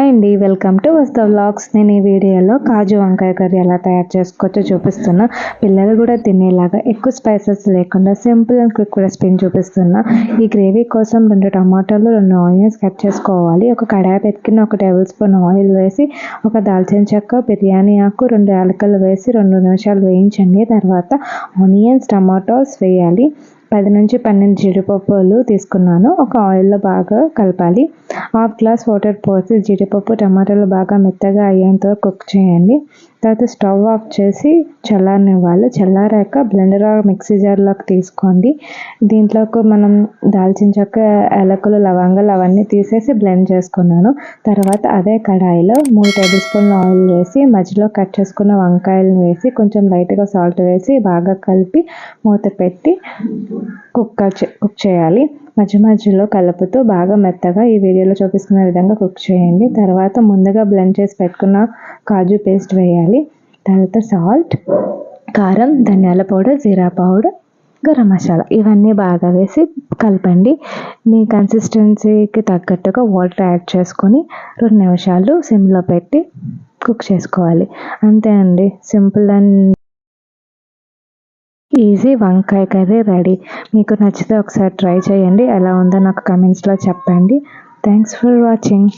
Hi అండి, welcome to వస్తా vlogs. నేను ఈ వీడియోలో కాజు వంకాయ కర్రీ ఎలా తయారు చేసుకోవచ్చో చూపిస్తున్నా. పిల్లలు కూడా తినేలాగా ఎక్కువ స్పైసెస్ లేకుండా సింపుల్ అండ్ క్విక్ రెసిపీని చూపిస్తున్నా. ఈ గ్రేవీ కోసం 2 టమాటాలు, 2 ఆనియన్స్ కట్ చేసుకోవాలి. ఒక కడాయి పెట్టుకుని 1 టేబుల్ స్పూన్ ఆయిల్ వేసి, ఒక దాల్చిన చెక్క, బిర్యానీ ఆకు, 2 యాలకులు వేసి 2 నిమిషాలు వేయించండి. తర్వాత ఆనియన్స్, టమాటోస్ వేయాలి. 10 నుంచి 12 జీడిపప్పులు తీసుకున్నాను. ఒక ఆయిల్లో బాగా కలపాలి. హాఫ్ గ్లాస్ వాటర్ పోసి జీడిపప్పు, టమాటాలు బాగా మెత్తగా అయ్యేంత వరకు కుక్ చేయండి. తర్వాత స్టవ్ ఆఫ్ చేసి చల్లారనివ్వాలి. చల్లారాక బ్లెండర్ మిక్సీ జార్లోకి తీసుకోండి. దీంట్లోకి మనం దాల్చిన చెక్క, యాలకులు, లవంగాలు అవన్నీ తీసేసి బ్లెండ్ చేసుకున్నాను. తర్వాత అదే కడాయిలో 3 టేబుల్ స్పూన్ల ఆయిల్ వేసి, మధ్యలో కట్ చేసుకున్న వంకాయలను వేసి, కొంచెం లైట్గా సాల్ట్ వేసి బాగా కలిపి మూత పెట్టి కుక్ చేయాలి. మధ్యలో కలుపుతూ బాగా మెత్తగా ఈ వీడియోలో చూపిస్తున్న విధంగా కుక్ చేయండి. తర్వాత ముందుగా బ్లెండ్ చేసి పెట్టుకున్న కాజు పేస్ట్ వేయాలి. తర్వాత సాల్ట్, కారం, ధనియాల పౌడర్, జీరా పౌడర్, గరం మసాలా ఇవన్నీ బాగా వేసి కలపండి. మీ కన్సిస్టెన్సీకి తగ్గట్టుగా వాటర్ యాడ్ చేసుకొని 2 నిమిషాలు సిమ్లో పెట్టి కుక్ చేసుకోవాలి. అంతే అండి, సింపుల్ అండ్ ఈజీ వంకాయ కర్రీ రెడీ. మీకు నచ్చితే ఒకసారి ట్రై చేయండి. ఎలా ఉందో నాకు కమెంట్స్లో చెప్పండి. Thanks for watching.